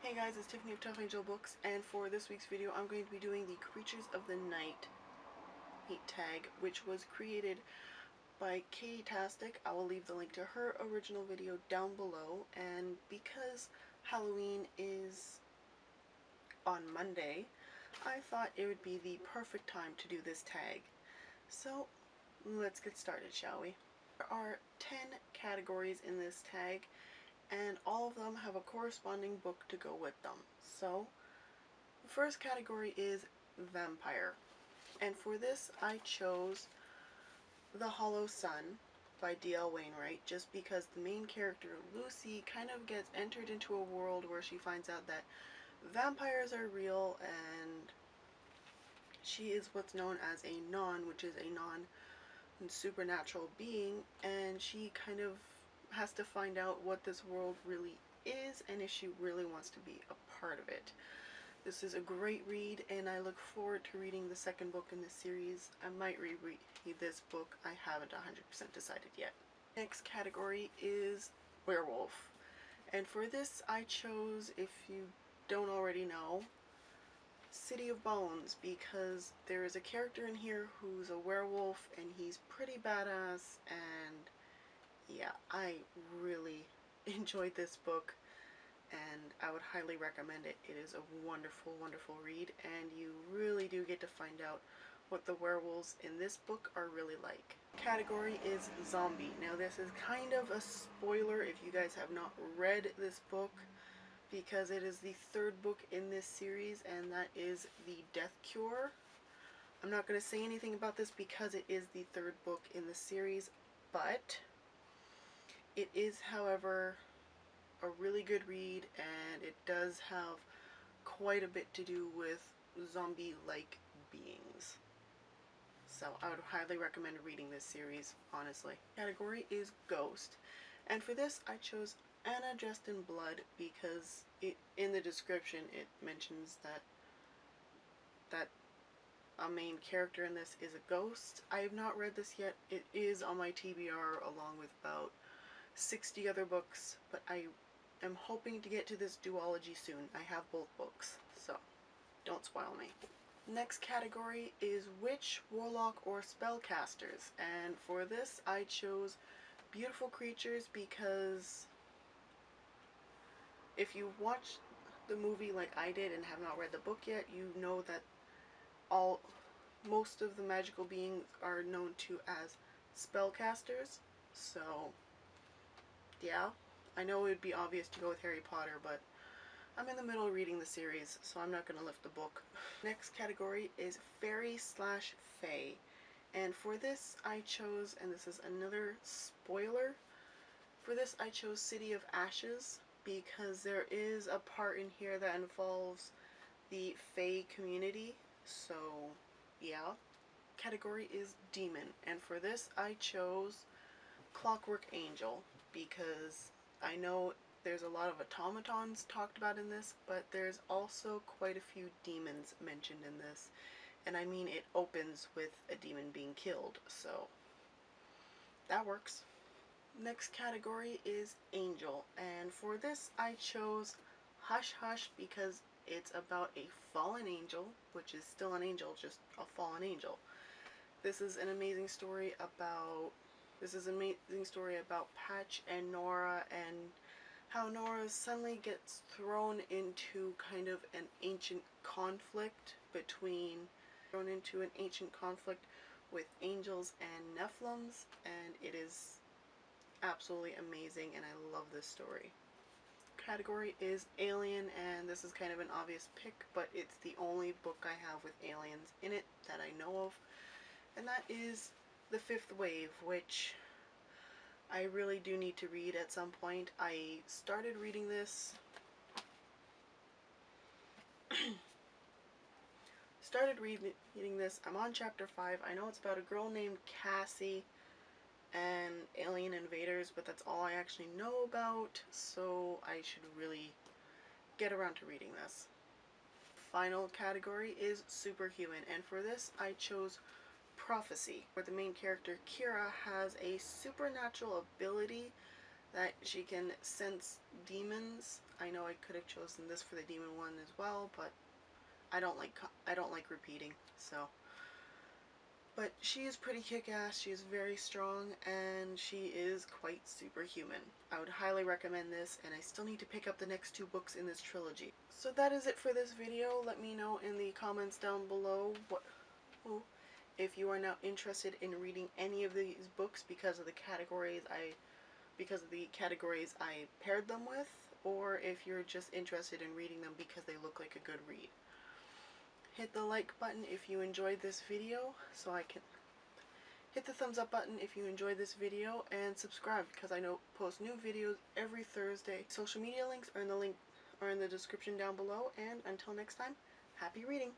Hey guys, it's Tiffany of Tough Angel Books, and for this week's video I'm going to be doing the Creatures of the Night tag, which was created by Katie Tastic. I will leave the link to her original video down below, and because Halloween is on Monday, I thought it would be the perfect time to do this tag. So let's get started, shall we? There are 10 categories in this tag, and all of them have a corresponding book to go with them. So the first category is vampire, and for this I chose The Hollow Sun by D.L. Wainwright, just because the main character Lucy kind of gets entered into a world where she finds out that vampires are real, and she is what's known as a non, which is a non-supernatural being, and she kind of has to find out what this world really is and if she really wants to be a part of it. This is a great read, and I look forward to reading the second book in this series. I might reread this book. I haven't 100% decided yet. Next category is werewolf, and for this I chose, if you don't already know, City of Bones, because there is a character in here who's a werewolf and he's pretty badass, and yeah, I really enjoyed this book and I would highly recommend it. It is a wonderful, wonderful read, and you really do get to find out what the werewolves in this book are really like. Category is zombie. Now this is kind of a spoiler if you guys have not read this book, because it is the third book in this series, and that is The Death Cure. I'm not going to say anything about this because it is the third book in the series, but it is, however, a really good read, and it does have quite a bit to do with zombie-like beings. So I would highly recommend reading this series, honestly. Category is ghost, and for this I chose Anna Dressed in Blood because in the description it mentions that a main character in this is a ghost. I have not read this yet. It is on my TBR along with about 60 other books, but I am hoping to get to this duology soon. I have both books, so don't spoil me. Next category is witch, warlock, or spellcasters, and for this I chose Beautiful Creatures because if you watch the movie like I did and have not read the book yet, you know that most of the magical beings are known to as spellcasters. So yeah, I know it would be obvious to go with Harry Potter, but I'm in the middle of reading the series, so I'm not going to lift the book. Next category is fairy/fae, and for this I chose, and this is another spoiler, for this I chose City of Ashes because there is a part in here that involves the fae community, so yeah. Category is demon, and for this I chose Clockwork Angel because I know there's a lot of automatons talked about in this, but there's also quite a few demons mentioned in this, and I mean it opens with a demon being killed, so that works. Next category is angel, and for this I chose Hush Hush because it's about a fallen angel, which is still an angel, just a fallen angel. This is an amazing story about Patch and Nora, and how Nora suddenly gets thrown into kind of an ancient conflict with angels and Nephilims, and it is absolutely amazing, and I love this story. Category is alien, and this is kind of an obvious pick, but it's the only book I have with aliens in it that I know of, and that is The Fifth Wave, which I really do need to read at some point. I started reading this I'm on chapter 5. I know it's about a girl named Cassie and alien invaders, but that's all I actually know about, so I should really get around to reading this. Final category is Superhuman, and for this I chose Prophecy, where the main character Kira has a supernatural ability that she can sense demons. I know I could have chosen this for the demon one as well, but I don't like repeating, so. But she is pretty kick-ass, she is very strong, and she is quite superhuman. I would highly recommend this, and I still need to pick up the next 2 books in this trilogy. So that is it for this video. Let me know in the comments down below if you are now interested in reading any of these books because of the categories I paired them with, or if you're just interested in reading them because they look like a good read. Hit the like button if you enjoyed this video, so I can hit the thumbs up button if you enjoyed this video, and subscribe because I post new videos every Thursday. Social media links are in the description down below, and until next time, happy reading.